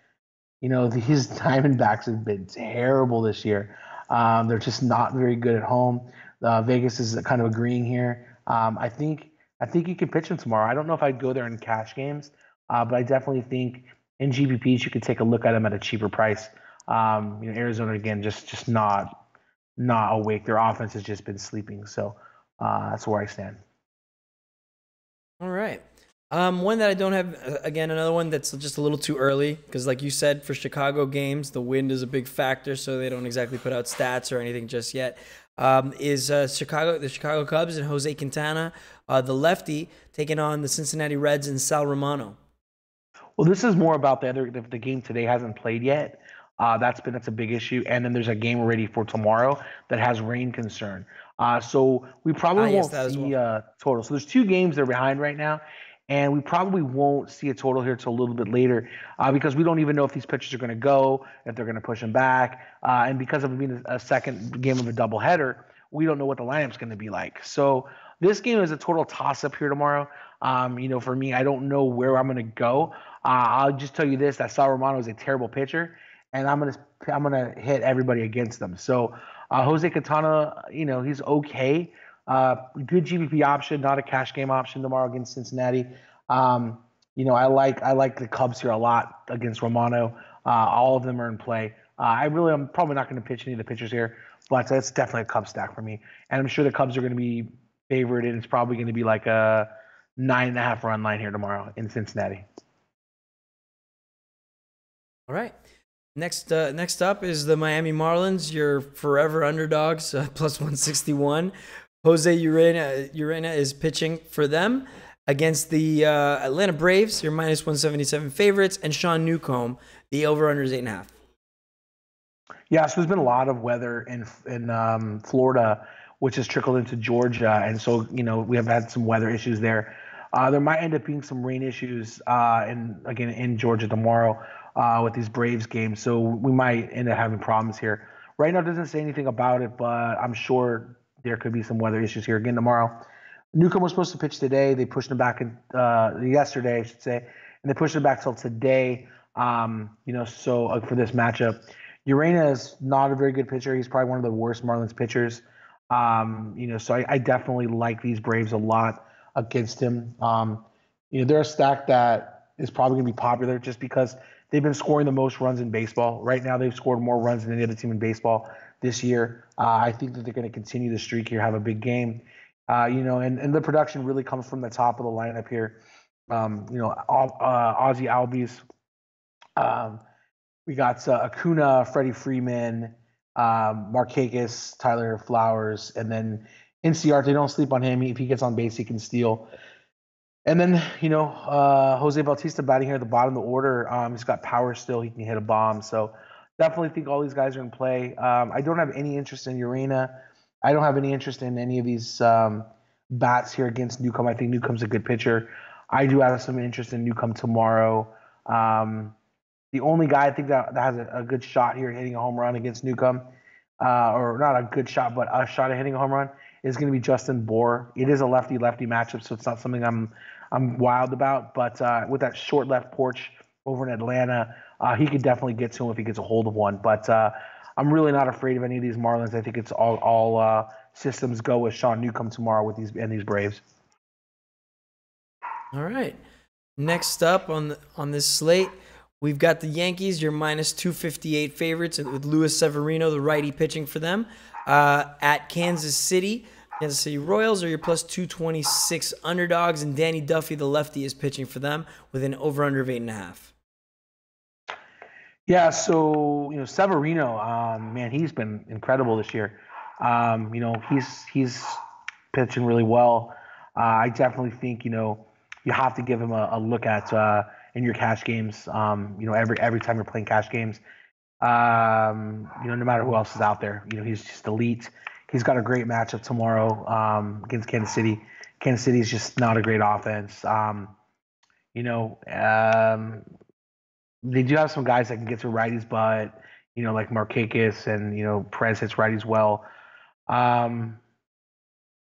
his Diamondbacks have been terrible this year. They're just not very good at home. Vegas is kind of agreeing here. I think you can pitch him tomorrow. I don't know if I'd go there in cash games, but I definitely think in GPPs, you could take a look at them at a cheaper price. Arizona again, just not awake. Their offense has just been sleeping. So That's where I stand. All right. One that I don't have, again, another one that's just a little too early because, like you said, for Chicago games, the wind is a big factor, so they don't exactly put out stats or anything just yet. Is the Chicago Cubs and Jose Quintana, the lefty, taking on the Cincinnati Reds and Sal Romano? Well, this is more about the game today hasn't played yet. That's a big issue, and then there's a game ready for tomorrow that has rain concern. So we probably won't see total. So there's 2 games they're behind right now, and we probably won't see a total here till a little bit later because we don't even know if these pitchers are going to go, if they're going to push them back, and because of it being a second game of a doubleheader, we don't know what the lineup's going to be like. So this game is a total toss-up here tomorrow. For me, I don't know where I'm going to go. I'll just tell you this: that Sal Romano is a terrible pitcher, and I'm gonna hit everybody against them. So Jose Quintana, he's okay. Good GPP option, not a cash game option tomorrow against Cincinnati. I like the Cubs here a lot against Romano. All of them are in play. I'm probably not going to pitch any of the pitchers here, but it's definitely a Cubs stack for me. And I'm sure the Cubs are going to be favored, and it's probably going to be like a 9.5 run line here tomorrow in Cincinnati. All right. Next up is the Miami Marlins, your forever underdogs, plus 161. Jose Urena is pitching for them against the Atlanta Braves, your minus 177 favorites, and Sean Newcomb, the over-under is 8.5. Yeah, so there's been a lot of weather in Florida, which has trickled into Georgia, and so we have had some weather issues there. There might end up being some rain issues in Georgia tomorrow. With these Braves games, so we might end up having problems here. Right now, it doesn't say anything about it, but I'm sure there could be some weather issues here again tomorrow. Newcomb was supposed to pitch today. They pushed him back yesterday, I should say, and they pushed him back till today. For this matchup, Urena is not a very good pitcher. He's probably one of the worst Marlins pitchers. So I definitely like these Braves a lot against him. They're a stack that is probably going to be popular just because they've been scoring the most runs in baseball. Right now, they've scored more runs than any other team in baseball this year. I think that they're going to continue the streak here, have a big game. And the production really comes from the top of the lineup here. Ozzie Albies. We got Acuna, Freddie Freeman, Markakis, Tyler Flowers, and then Inciarte. Don't sleep on him. If he gets on base, he can steal. And then, Jose Bautista batting here at the bottom of the order. He's got power still. He can hit a bomb. So definitely think all these guys are in play. I don't have any interest in Urena. I don't have any interest in any of these bats here against Newcomb. I think Newcomb's a good pitcher. I do have some interest in Newcomb tomorrow. The only guy I think that has a good shot here hitting a home run against Newcomb, or not a good shot, but a shot at hitting a home run, is going to be Justin Bour. It is a lefty-lefty matchup, so it's not something I'm wild about. But with that short left porch over in Atlanta, he could definitely get to him if he gets a hold of one. But I'm really not afraid of any of these Marlins. I think it's all systems go with Sean Newcomb tomorrow with these Braves. All right. Next up on this slate, we've got the Yankees, your minus 258 favorites, with Luis Severino, the righty, pitching for them at Kansas City. Kansas City Royals are your plus 226 underdogs, and Danny Duffy, the lefty, is pitching for them with an over-under of 8.5. Yeah, so Severino, man, he's been incredible this year. He's pitching really well. I definitely think you have to give him a look at in your cash games. Every time you're playing cash games, no matter who else is out there, he's just elite. He's got a great matchup tomorrow against Kansas City. Kansas City is just not a great offense. They do have some guys that can get to righties, but like Markakis and Perez hits righties well.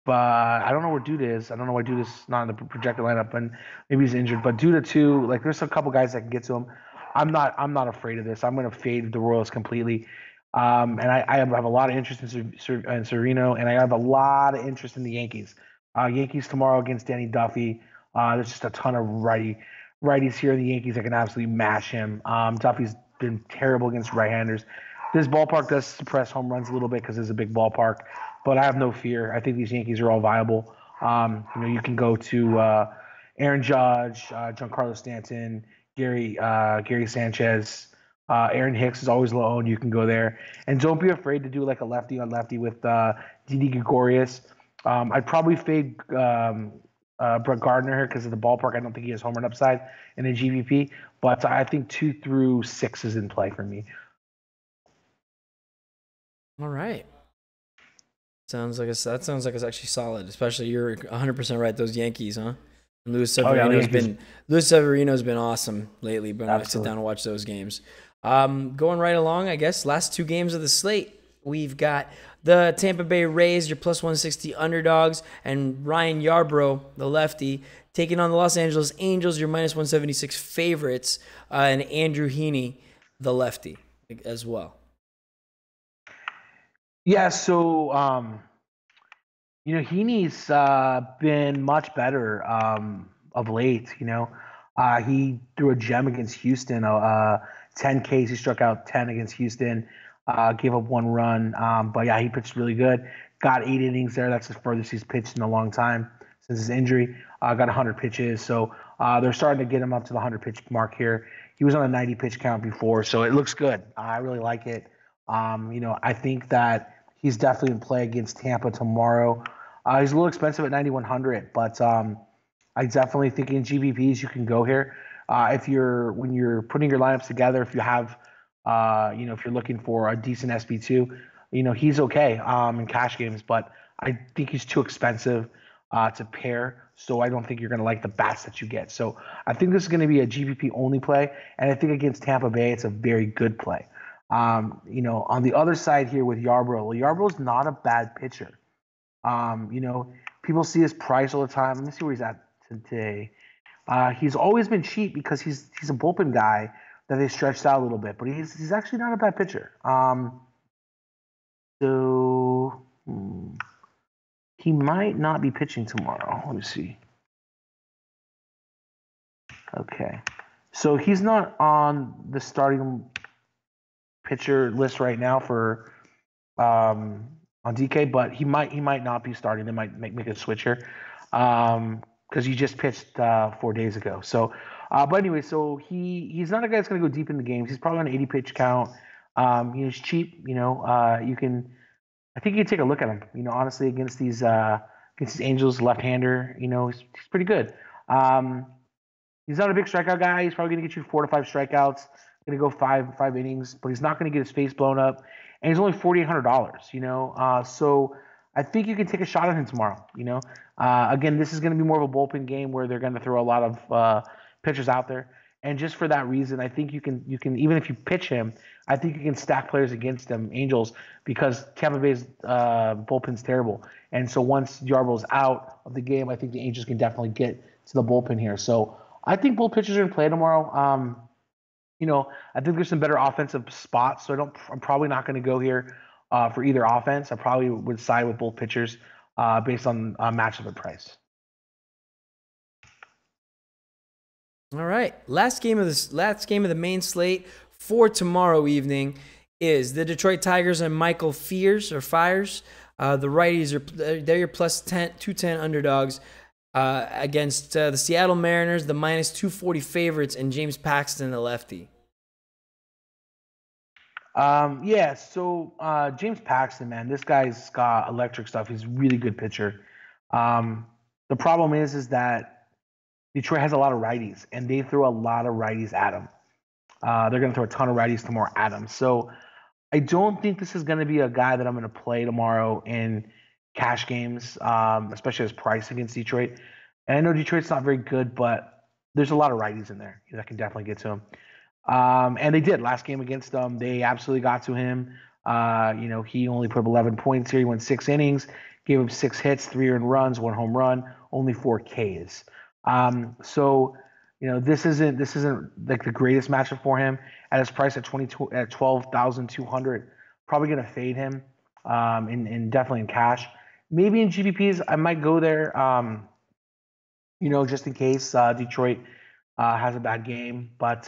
But I don't know where Duda is. I don't know why Duda's not in the projected lineup, and maybe he's injured. But Duda too, there's a couple guys that can get to him. I'm not afraid of this. I'm going to fade the Royals completely. And I have a lot of interest in Sereno, and I have a lot of interest in the Yankees. Yankees tomorrow against Danny Duffy. There's just a ton of righties here in the Yankees that can absolutely mash him. Duffy's been terrible against right-handers. This ballpark does suppress home runs a little bit because it's a big ballpark. but I have no fear. I think these Yankees are all viable. You can go to Aaron Judge, Giancarlo Stanton, Gary Sanchez. Aaron Hicks is always low owned. You can go there, and don't be afraid to do like a lefty on lefty with Didi Gregorius. I'd probably fade Brett Gardner here because of the ballpark. I don't think he has home run upside in a GPP, but I think 2 through 6 is in play for me. All right. That sounds like it's actually solid. Especially you're 100% right. Those Yankees, huh? And Luis Severino's been awesome lately. But I sit down and watch those games. Going right along, I guess. Last 2 games of the slate, we've got the Tampa Bay Rays, your plus 160 underdogs, and Ryan Yarbrough, the lefty, taking on the Los Angeles Angels, your minus 176 favorites, and Andrew Heaney, the lefty, as well. Yeah, so Heaney's been much better of late. He threw a gem against Houston. 10 Ks, he struck out 10 against Houston. Gave up 1 run, but yeah, he pitched really good. Got 8 innings there. That's the furthest he's pitched in a long time since his injury. Got 100 pitches, so they're starting to get him up to the 100 pitch mark here. He was on a 90 pitch count before, so it looks good. I really like it. I think that he's definitely in play against Tampa tomorrow. He's a little expensive at 9,100, but I definitely think in GPPs you can go here. When you're putting your lineups together, if you have, if you're looking for a decent SB2, he's okay in cash games, but I think he's too expensive to pair. So I don't think you're going to like the bats that you get. So I think this is going to be a GPP only play, and I think against Tampa Bay, it's a very good play. On the other side here with Yarbrough, Yarbrough's not a bad pitcher. People see his price all the time. Let me see where he's at today. He's always been cheap because he's a bullpen guy that they stretched out a little bit, but he's actually not a bad pitcher. He might not be pitching tomorrow. Let me see. Okay, so he's not on the starting pitcher list right now for on DK, but he might not be starting. They might make a switch here because he just pitched 4 days ago. So, but anyway, so he's not a guy that's going to go deep in the games. He's probably on an 80 pitch count. He's cheap. I think you can take a look at him. Honestly, against these Angels left-hander, he's pretty good. He's not a big strikeout guy. He's probably going to get you 4 to 5 strikeouts. Going to go five innings, but he's not going to get his face blown up, and he's only $4,800. So I think you can take a shot at him tomorrow. Again, this is going to be more of a bullpen game where they're going to throw a lot of pitchers out there, and just for that reason, I think you can even if you pitch him, I think you can stack players against them, Angels, because Tampa Bay's bullpen's terrible, and so once Yarbrough's out of the game, I think the Angels can definitely get to the bullpen here. So I think both pitchers are in play tomorrow. I think there's some better offensive spots, so I'm probably not going to go here for either offense. I probably would side with both pitchers based on matchup and price. All right, last game of the main slate for tomorrow evening is the Detroit Tigers and Michael Fires. The righties they're your plus 210 underdogs against the Seattle Mariners, the minus 240 favorites, and James Paxton, the lefty. So James Paxton, man, this guy's got electric stuff. He's a really good pitcher. The problem is that Detroit has a lot of righties, and they throw a lot of righties at him. They're going to throw a ton of righties tomorrow at him. So I don't think this is going to be a guy that I'm going to play tomorrow in cash games, especially as price against Detroit. And I know Detroit's not very good, but there's a lot of righties in there that can definitely get to him. And they did last game against them. They absolutely got to him. He only put up 11 points here. He went 6 innings, gave up 6 hits, 3 earned runs, 1 home run, only 4 Ks. This isn't like the greatest matchup for him at his price at 12,200. Probably going to fade him, and definitely in cash. Maybe in GPPs, I might go there, just in case Detroit has a bad game. But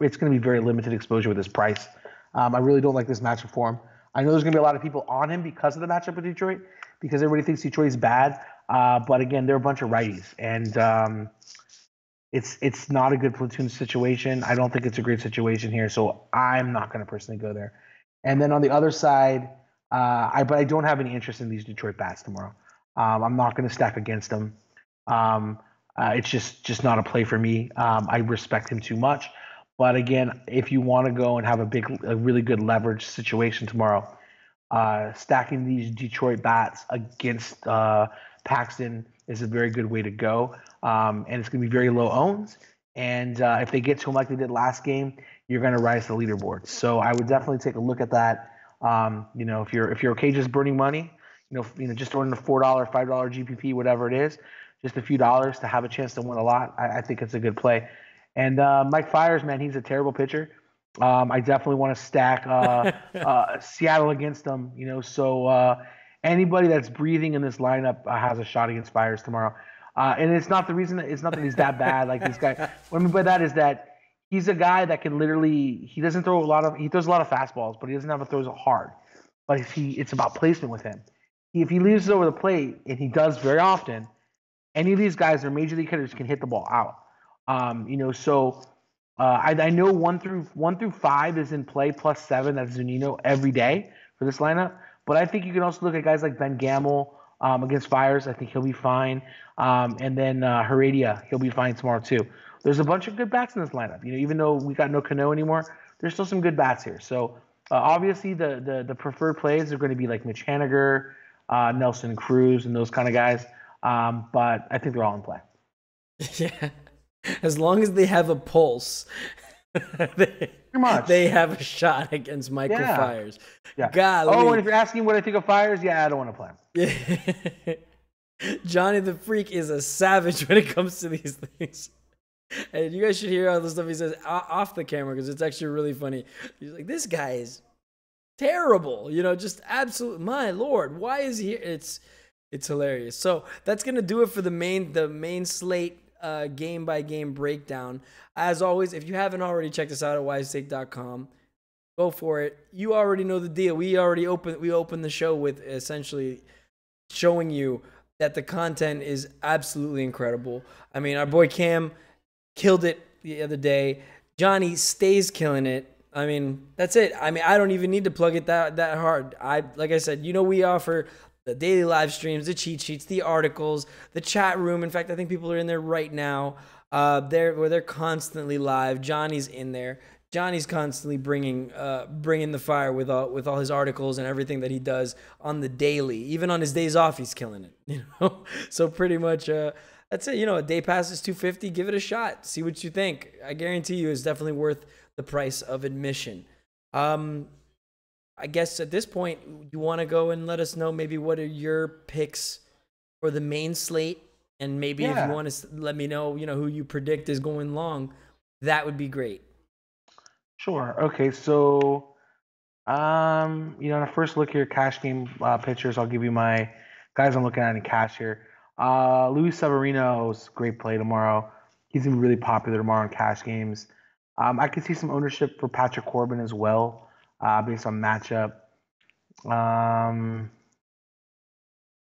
it's going to be very limited exposure with his price. I really don't like this matchup for him. I know there's going to be a lot of people on him because of the matchup with Detroit, because everybody thinks Detroit's bad. But again, they're a bunch of righties, and it's not a good platoon situation. I don't think it's a great situation here, so I'm not going to personally go there. And then on the other side, but I don't have any interest in these Detroit bats tomorrow. I'm not going to stack against them. It's just not a play for me. I respect him too much. But again, if you want to go and have a really good leverage situation tomorrow, stacking these Detroit bats against Paxton is a very good way to go. And it's going to be very low owns. And if they get to him like they did last game, you're going to rise the leaderboard. So I would definitely take a look at that. If you're okay just burning money, just throwing a $4, $5 GPP, whatever it is, just a few dollars to have a chance to win a lot, I think it's a good play. And Mike Fiers, man, he's a terrible pitcher. I definitely want to stack Seattle against them. So anybody that's breathing in this lineup has a shot against Fiers tomorrow. And it's not that he's that bad. Like this guy. What I mean by that is that he's a guy that can literally. He throws a lot of fastballs, but he doesn't have to throw so hard. But it's about placement with him. If he leaves it over the plate, and he does very often, any of these guys are major league hitters can hit the ball out. So I know 1 through 5 is in play, +7. That's Zunino every day for this lineup. But I think you can also look at guys like Ben Gamel against Fiers. I think he'll be fine. And then Heredia, he'll be fine tomorrow too. There's a bunch of good bats in this lineup. Even though we got no Cano anymore, there's still some good bats here. So obviously the preferred plays are going to be like Mitch Haniger, Nelson Cruz, and those kind of guys. But I think they're all in play. Yeah. As long as they have a pulse, they have a shot against Michael Fiers. Yeah. Golly. Oh, and if you're asking what I think of Fiers, I don't want to play him. Yeah. Johnny the Freak is a savage when it comes to these things. And you guys should hear all the stuff he says off the camera because it's actually really funny. He's like, this guy is terrible. Just absolute. My Lord, why is he here? It's hilarious. So that's gonna do it for the main slate. Game by game breakdown. As always, if you haven't already checked us out at wisestake.com, go for it. You already know the deal. We opened the show with essentially showing you that the content is absolutely incredible. I mean, our boy Cam killed it the other day. Johnny stays killing it. I mean, that's it. I mean, I don't even need to plug it that hard. Like I said, we offer the daily live streams, the cheat sheets, the articles, the chat room. In fact, I think people are in there right now. They're constantly live. Johnny's in there. Johnny's constantly bringing the fire with all his articles and everything that he does on the daily. Even on his days off, he's killing it. So pretty much that's it. A day pass is $250. Give it a shot. See what you think. I guarantee you, it's definitely worth the price of admission. I guess at this point, you want to go and let us know maybe what are your picks for the main slate, and maybe if you want to let me know, who you predict is going long, that would be great. Sure. Okay. So, on a first look here, cash game pitchers, I'll give you my guys I'm looking at in cash here. Luis Severino's great play tomorrow. He's gonna be really popular tomorrow in cash games. I could see some ownership for Patrick Corbin as well. Based on matchup.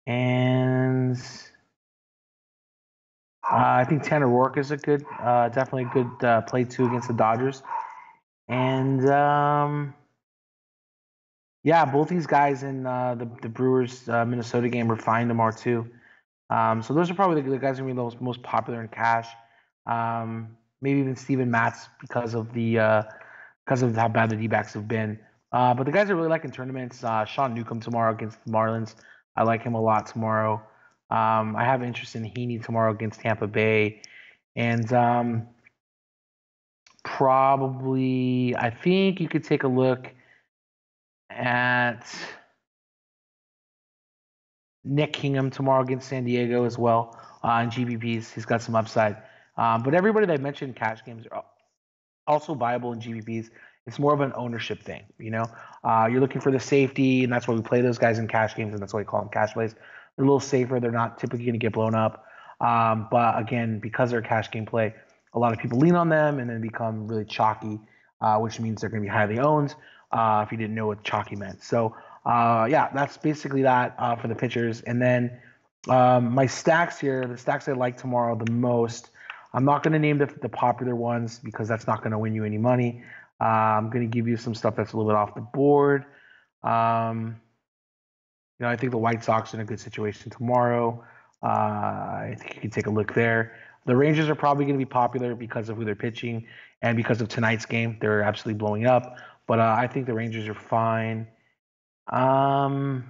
And I think Tanner Roark is definitely a good play too against the Dodgers. And both these guys in the Brewers Minnesota game are fine tomorrow too. So those are probably the guys who are going to be the most popular in cash. Maybe even Steven Matz because of how bad the D-backs have been. But the guys I really like in tournaments, Sean Newcomb tomorrow against the Marlins. I like him a lot tomorrow. I have interest in Heaney tomorrow against Tampa Bay. And probably, I think you could take a look at Nick Kingham tomorrow against San Diego as well in GPPs. He's got some upside. But everybody that I mentioned in cash games are also viable in GPPs. It's more of an ownership thing, You're looking for the safety, and that's why we play those guys in cash games, and that's why we call them cash plays. They're a little safer. They're not typically going to get blown up. But again, because they're a cash game play, a lot of people lean on them and then become really chalky, which means they're going to be highly owned. if you didn't know what chalky meant. So yeah, that's basically that for the pitchers. And then my stacks here, the stacks I like tomorrow the most. I'm not going to name the popular ones because that's not going to win you any money. I'm going to give you some stuff that's a little bit off the board. I think the White Sox are in a good situation tomorrow. I think you can take a look there. The Rangers are probably going to be popular because of who they're pitching and because of tonight's game. They're absolutely blowing up. But I think the Rangers are fine. And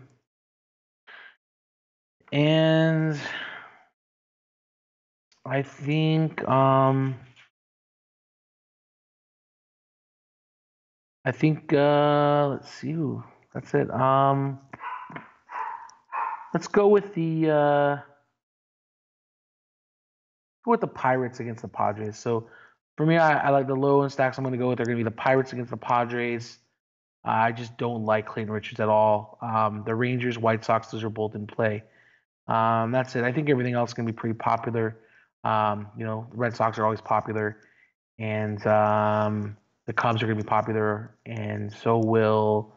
I think let's see who. That's it. Let's go with the Pirates against the Padres. So for me, I like the low end stacks I'm going to go with. They're going to be the Pirates against the Padres. I just don't like Clayton Richards at all. The Rangers, White Sox, those are both in play. That's it. I think everything else is going to be pretty popular. The Red Sox are always popular, and the Cubs are going to be popular, and so will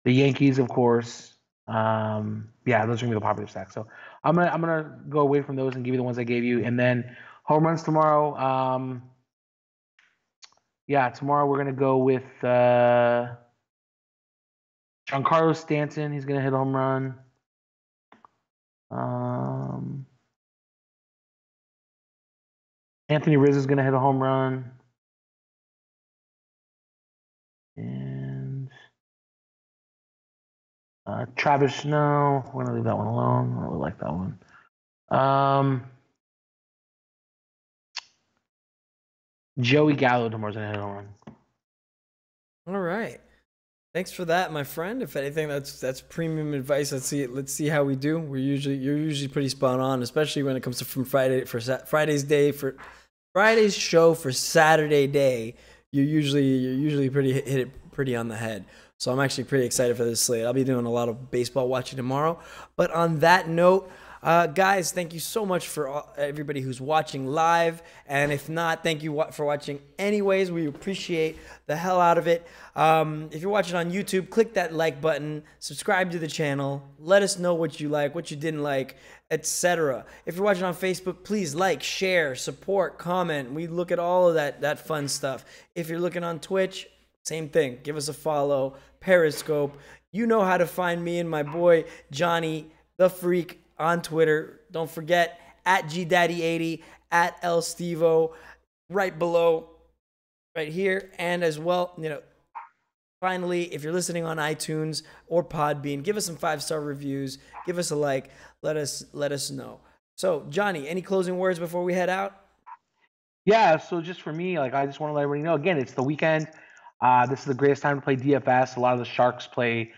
the Yankees, of course. Yeah, those are going to be the popular stacks. So I'm gonna go away from those and give you the ones I gave you, and then home runs tomorrow. Yeah, tomorrow we're gonna go with Giancarlo Stanton. He's gonna hit a home run. Anthony Rizzo is gonna hit a home run, and Travis Snow. We're gonna leave that one alone. I really like that one. Joey Gallo tomorrow's gonna hit a home run. All right. Thanks for that, my friend. If anything, that's premium advice. Let's see how we do. You're usually pretty spot on, especially when it comes to Friday's show for Saturday day. You're usually hit it pretty on the head. So I'm actually pretty excited for this slate. I'll be doing a lot of baseball watching tomorrow. But on that note, guys, thank you so much for everybody who's watching live. And if not, thank you for watching anyways. We appreciate the hell out of it. If you're watching on YouTube, click that like button, subscribe to the channel, let us know what you like, what you didn't like, etc. If you're watching on Facebook, please like, share, support, comment. We look at all of that fun stuff. If you're looking on Twitch, same thing. Give us a follow. Periscope. You know how to find me and my boy Johnny the Freak on Twitter. Don't forget at GDaddy80, at El Stevo, right below, right here. And as well, finally, if you're listening on iTunes or Podbean, give us some 5-star reviews. Give us a like. Let us know. So, Johnny, any closing words before we head out? Yeah, so just for me, I just want to let everybody know, again, it's the weekend. This is the greatest time to play DFS. A lot of the Sharks take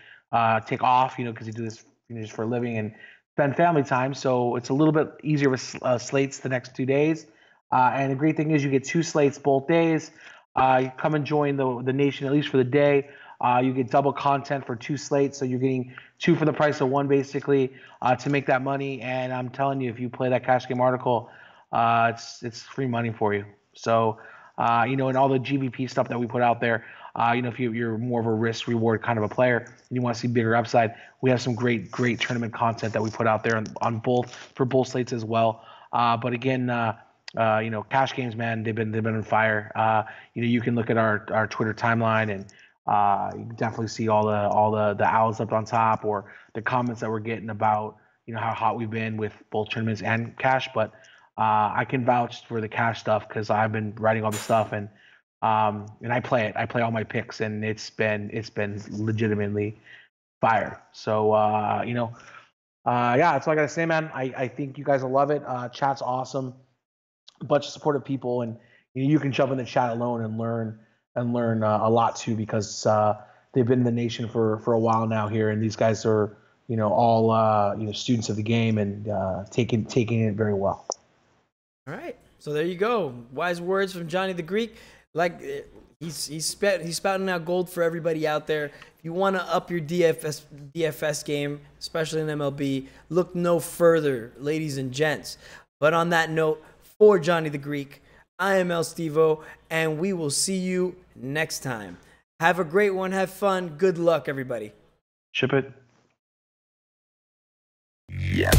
off, because they do this just for a living and spend family time. So it's a little bit easier with slates the next 2 days. And the great thing is you get 2 slates both days. You come and join the nation, at least for the day. You get double content for 2 slates. So you're getting 2 for the price of 1, basically, to make that money. And I'm telling you, if you play that cash game article, it's free money for you. So, and all the GBP stuff that we put out there, if you're more of a risk reward kind of a player and you want to see bigger upside, we have some great tournament content that we put out there on both slates as well. But again, cash games, man, they've been on fire. You can look at our Twitter timeline and you can definitely see all the owls up on top or the comments that we're getting about how hot we've been with both tournaments and cash. But I can vouch for the cash stuff because I've been writing all the stuff and I play it. I play all my picks and it's been legitimately fire. So yeah, that's all I gotta say, man. I think you guys will love it. Chat's awesome, a bunch of supportive people, and you can jump in the chat alone and learn a lot too because they've been in the nation for a while now here, and these guys are all students of the game and taking it very well. All right, so there you go. Wise words from Johnny the Greek. He's spouting out gold for everybody out there. If you want to up your DFS game, especially in MLB, look no further, ladies and gents. But on that note, for Johnny the Greek, I am El Stevo, and we will see you next time. Have a great one. Have fun. Good luck, everybody. Ship it. Yeah.